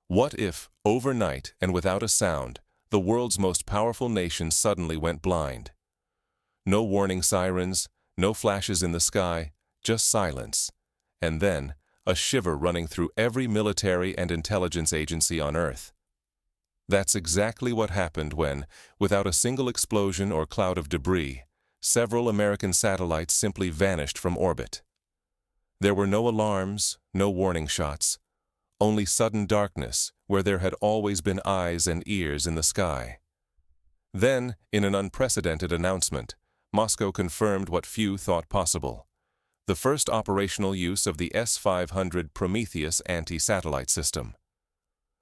What if, overnight and without a sound, the world's most powerful nation suddenly went blind? No warning sirens, no flashes in the sky, just silence. And then, a shiver running through every military and intelligence agency on Earth. That's exactly what happened when, without a single explosion or cloud of debris, several American satellites simply vanished from orbit. There were no alarms, no warning shots, only sudden darkness where there had always been eyes and ears in the sky. Then, in an unprecedented announcement, Moscow confirmed what few thought possible: the first operational use of the S-500 Prometheus anti-satellite system.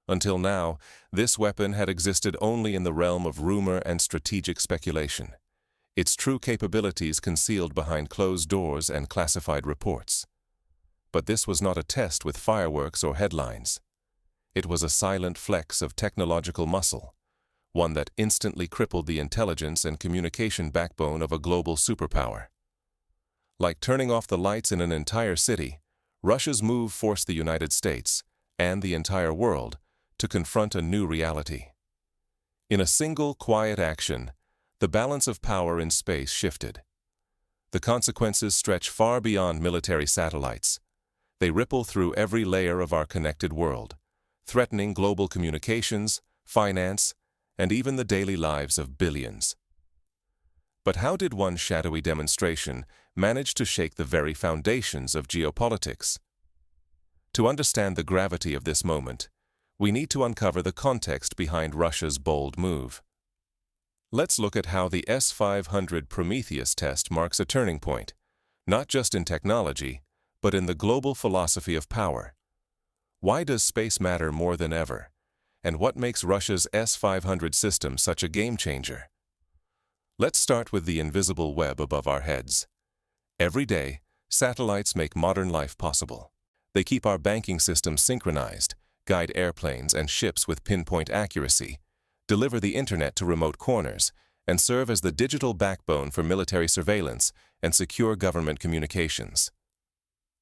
Until now, this weapon had existed only in the realm of rumor and strategic speculation, its true capabilities concealed behind closed doors and classified reports. But this was not a test with fireworks or headlines. It was a silent flex of technological muscle, one that instantly crippled the intelligence and communication backbone of a global superpower. Like turning off the lights in an entire city, Russia's move forced the United States, and the entire world, to confront a new reality. In a single, quiet action, the balance of power in space shifted. The consequences stretch far beyond military satellites. They ripple through every layer of our connected world, threatening global communications, finance, and even the daily lives of billions. But how did one shadowy demonstration manage to shake the very foundations of geopolitics? To understand the gravity of this moment, we need to uncover the context behind Russia's bold move. Let's look at how the S-500 Prometheus test marks a turning point, not just in technology, but in the global philosophy of power. Why does space matter more than ever? And what makes Russia's S-500 system such a game-changer? Let's start with the invisible web above our heads. Every day, satellites make modern life possible. They keep our banking system synchronized, guide airplanes and ships with pinpoint accuracy, deliver the internet to remote corners, and serve as the digital backbone for military surveillance and secure government communications.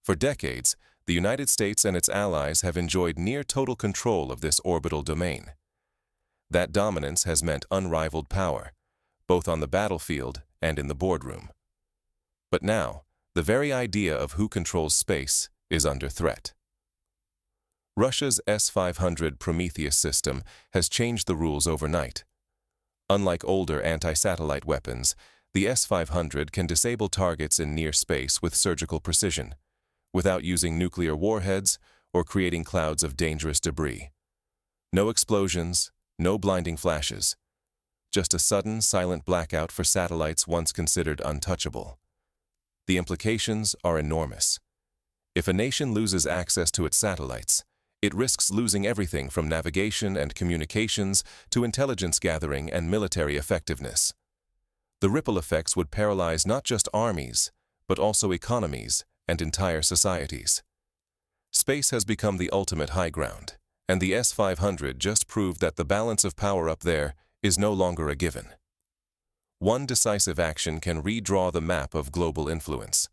For decades, the United States and its allies have enjoyed near-total control of this orbital domain. That dominance has meant unrivaled power, both on the battlefield and in the boardroom. But now, the very idea of who controls space is under threat. Russia's S-500 Prometheus system has changed the rules overnight. Unlike older anti-satellite weapons, the S-500 can disable targets in near space with surgical precision, without using nuclear warheads or creating clouds of dangerous debris. No explosions, no blinding flashes. Just a sudden, silent blackout for satellites once considered untouchable. The implications are enormous. If a nation loses access to its satellites, it risks losing everything from navigation and communications to intelligence gathering and military effectiveness. The ripple effects would paralyze not just armies, but also economies and entire societies. Space has become the ultimate high ground, and the S-500 just proved that the balance of power up there is no longer a given. One decisive action can redraw the map of global influence.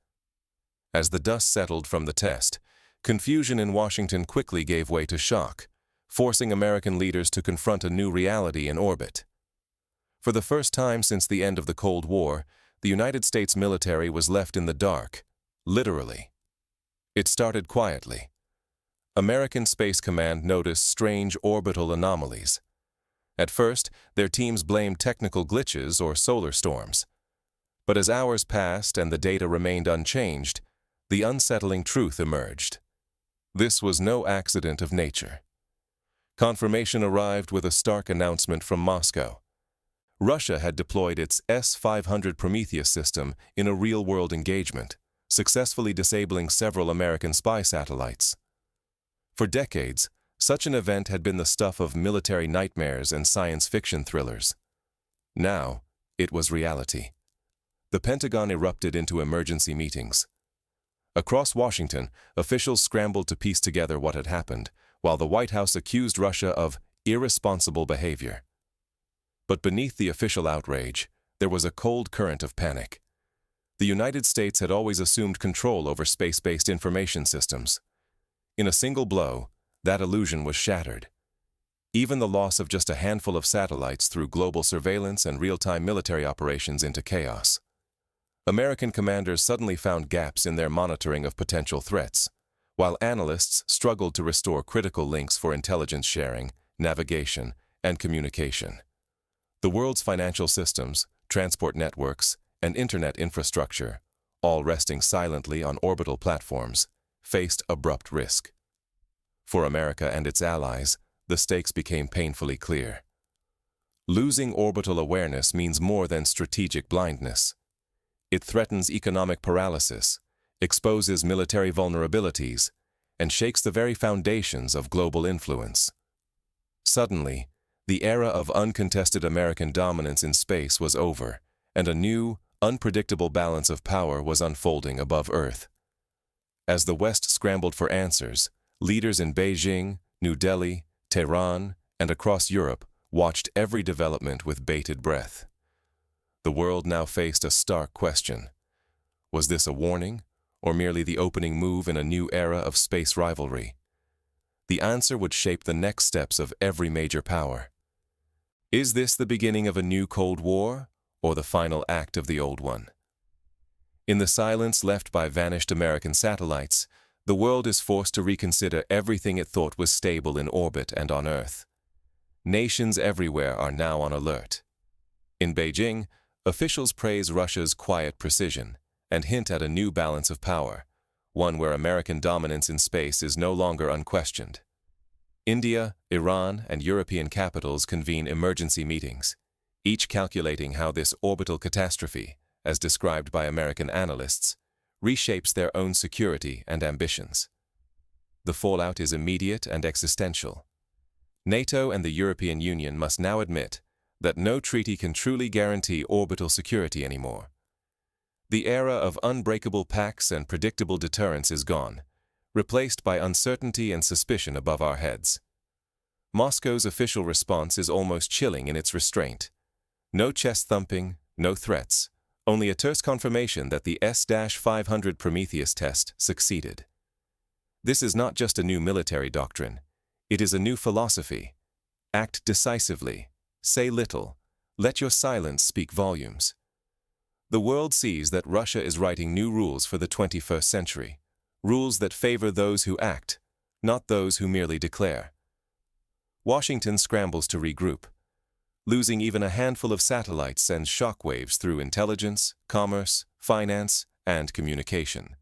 As the dust settled from the test, confusion in Washington quickly gave way to shock, forcing American leaders to confront a new reality in orbit. For the first time since the end of the Cold War, the United States military was left in the dark, literally. It started quietly. American Space Command noticed strange orbital anomalies. At first, their teams blamed technical glitches or solar storms. But as hours passed and the data remained unchanged, the unsettling truth emerged. This was no accident of nature. Confirmation arrived with a stark announcement from Moscow. Russia had deployed its S-500 Prometheus system in a real-world engagement, successfully disabling several American spy satellites. For decades, such an event had been the stuff of military nightmares and science fiction thrillers. Now, it was reality. The Pentagon erupted into emergency meetings. Across Washington, officials scrambled to piece together what had happened, while the White House accused Russia of irresponsible behavior. But beneath the official outrage, there was a cold current of panic. The United States had always assumed control over space-based information systems. In a single blow, that illusion was shattered, Even the loss of just a handful of satellites threw global surveillance and real-time military operations into chaos. American commanders suddenly found gaps in their monitoring of potential threats, while analysts struggled to restore critical links for intelligence sharing, navigation, and communication. The world's financial systems, transport networks, and internet infrastructure, all resting silently on orbital platforms, faced abrupt risk. For America and its allies, the stakes became painfully clear. Losing orbital awareness means more than strategic blindness. It threatens economic paralysis, exposes military vulnerabilities, and shakes the very foundations of global influence. Suddenly, the era of uncontested American dominance in space was over, and a new, unpredictable balance of power was unfolding above Earth. As the West scrambled for answers, leaders in Beijing, New Delhi, Tehran, and across Europe watched every development with bated breath. The world now faced a stark question. Was this a warning, or merely the opening move in a new era of space rivalry? The answer would shape the next steps of every major power. Is this the beginning of a new Cold War, or the final act of the old one? In the silence left by vanished American satellites, the world is forced to reconsider everything it thought was stable in orbit and on Earth. Nations everywhere are now on alert. In Beijing, officials praise Russia's quiet precision and hint at a new balance of power, one where American dominance in space is no longer unquestioned. India, Iran, and European capitals convene emergency meetings, each calculating how this orbital catastrophe, as described by American analysts, reshapes their own security and ambitions. The fallout is immediate and existential. NATO and the European Union must now admit that no treaty can truly guarantee orbital security anymore. The era of unbreakable pacts and predictable deterrence is gone, replaced by uncertainty and suspicion above our heads. Moscow's official response is almost chilling in its restraint. No chest-thumping, no threats, only a terse confirmation that the S-500 Prometheus test succeeded. This is not just a new military doctrine, it is a new philosophy. Act decisively, say little, let your silence speak volumes. The world sees that Russia is writing new rules for the 21st century, rules that favor those who act, not those who merely declare. Washington scrambles to regroup. Losing even a handful of satellites sends shockwaves through intelligence, commerce, finance, and communication.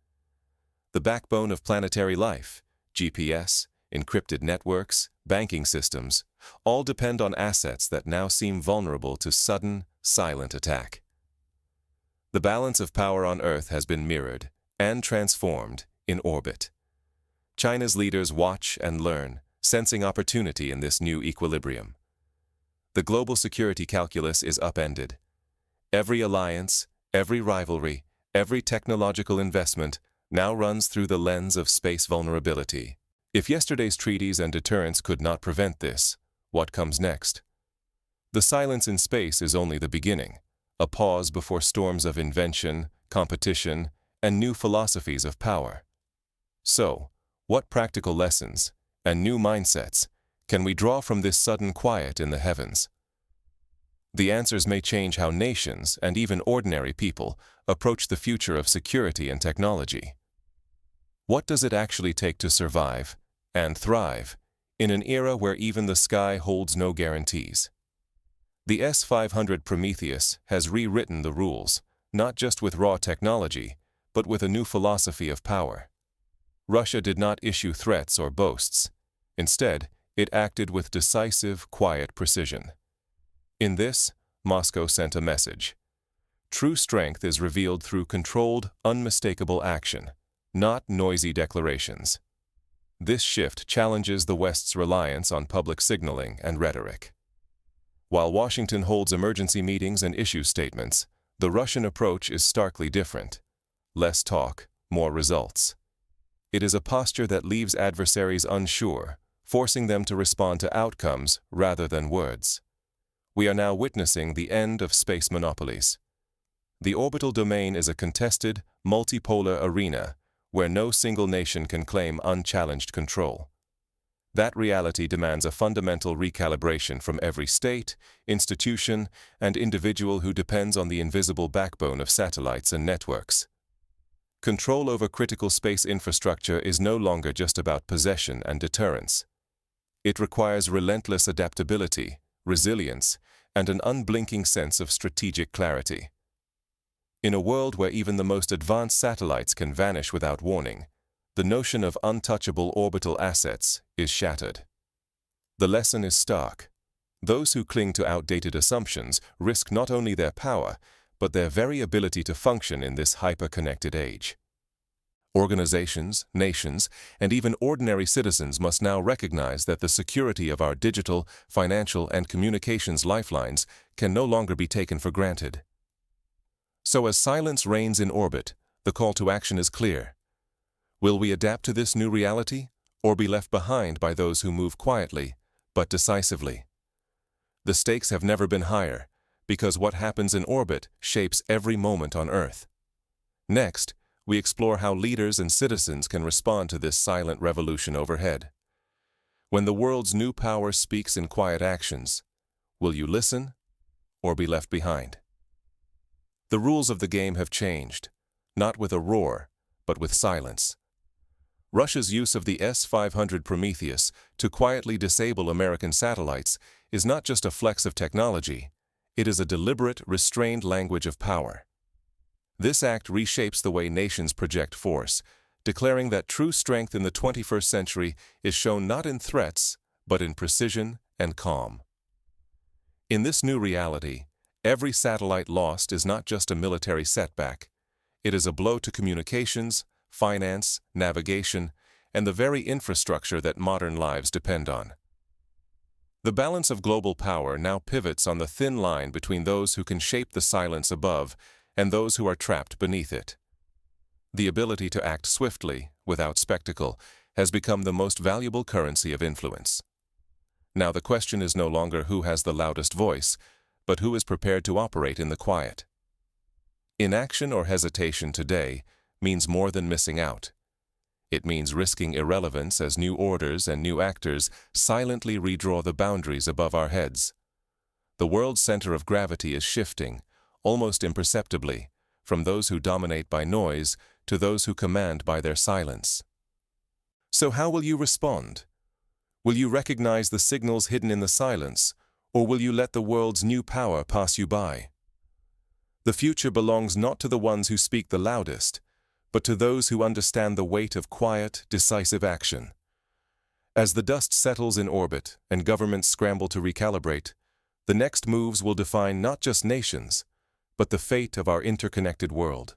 The backbone of planetary life, GPS, encrypted networks, banking systems, all depend on assets that now seem vulnerable to sudden, silent attack. The balance of power on Earth has been mirrored and transformed in orbit. China's leaders watch and learn, sensing opportunity in this new equilibrium. The global security calculus is upended. Every alliance, every rivalry, every technological investment now runs through the lens of space vulnerability. If yesterday's treaties and deterrence could not prevent this, what comes next? The silence in space is only the beginning, a pause before storms of invention, competition, and new philosophies of power. So, what practical lessons and new mindsets can we draw from this sudden quiet in the heavens? The answers may change how nations and even ordinary people approach the future of security and technology. What does it actually take to survive and thrive in an era where even the sky holds no guarantees? The S-500 Prometheus has rewritten the rules, not just with raw technology, but with a new philosophy of power. Russia did not issue threats or boasts. Instead, it acted with decisive, quiet precision. In this, Moscow sent a message. True strength is revealed through controlled, unmistakable action, not noisy declarations. This shift challenges the West's reliance on public signaling and rhetoric. While Washington holds emergency meetings and issues statements, the Russian approach is starkly different. Less talk, more results. It is a posture that leaves adversaries unsure, forcing them to respond to outcomes rather than words. We are now witnessing the end of space monopolies. The orbital domain is a contested, multipolar arena where no single nation can claim unchallenged control. That reality demands a fundamental recalibration from every state, institution, and individual who depends on the invisible backbone of satellites and networks. Control over critical space infrastructure is no longer just about possession and deterrence. It requires relentless adaptability, resilience, and an unblinking sense of strategic clarity. In a world where even the most advanced satellites can vanish without warning, the notion of untouchable orbital assets is shattered. The lesson is stark. Those who cling to outdated assumptions risk not only their power, but their very ability to function in this hyper-connected age. Organizations, nations, and even ordinary citizens must now recognize that the security of our digital, financial, and communications lifelines can no longer be taken for granted. So as silence reigns in orbit, the call to action is clear. Will we adapt to this new reality, or be left behind by those who move quietly, but decisively? The stakes have never been higher, because what happens in orbit shapes every moment on Earth. Next, we explore how leaders and citizens can respond to this silent revolution overhead. When the world's new power speaks in quiet actions, will you listen, or be left behind? The rules of the game have changed, not with a roar, but with silence. Russia's use of the S-500 Prometheus to quietly disable American satellites is not just a flex of technology, it is a deliberate, restrained language of power. This act reshapes the way nations project force, declaring that true strength in the 21st century is shown not in threats, but in precision and calm. In this new reality, every satellite lost is not just a military setback. It is a blow to communications, finance, navigation, and the very infrastructure that modern lives depend on. The balance of global power now pivots on the thin line between those who can shape the silence above and those who are trapped beneath it. The ability to act swiftly, without spectacle, has become the most valuable currency of influence. Now the question is no longer who has the loudest voice, but who is prepared to operate in the quiet. Inaction or hesitation today means more than missing out. It means risking irrelevance as new orders and new actors silently redraw the boundaries above our heads. The world's center of gravity is shifting, almost imperceptibly, from those who dominate by noise to those who command by their silence. So how will you respond? Will you recognize the signals hidden in the silence, or will you let the world's new power pass you by? The future belongs not to the ones who speak the loudest, but to those who understand the weight of quiet, decisive action. As the dust settles in orbit and governments scramble to recalibrate, the next moves will define not just nations, but the fate of our interconnected world.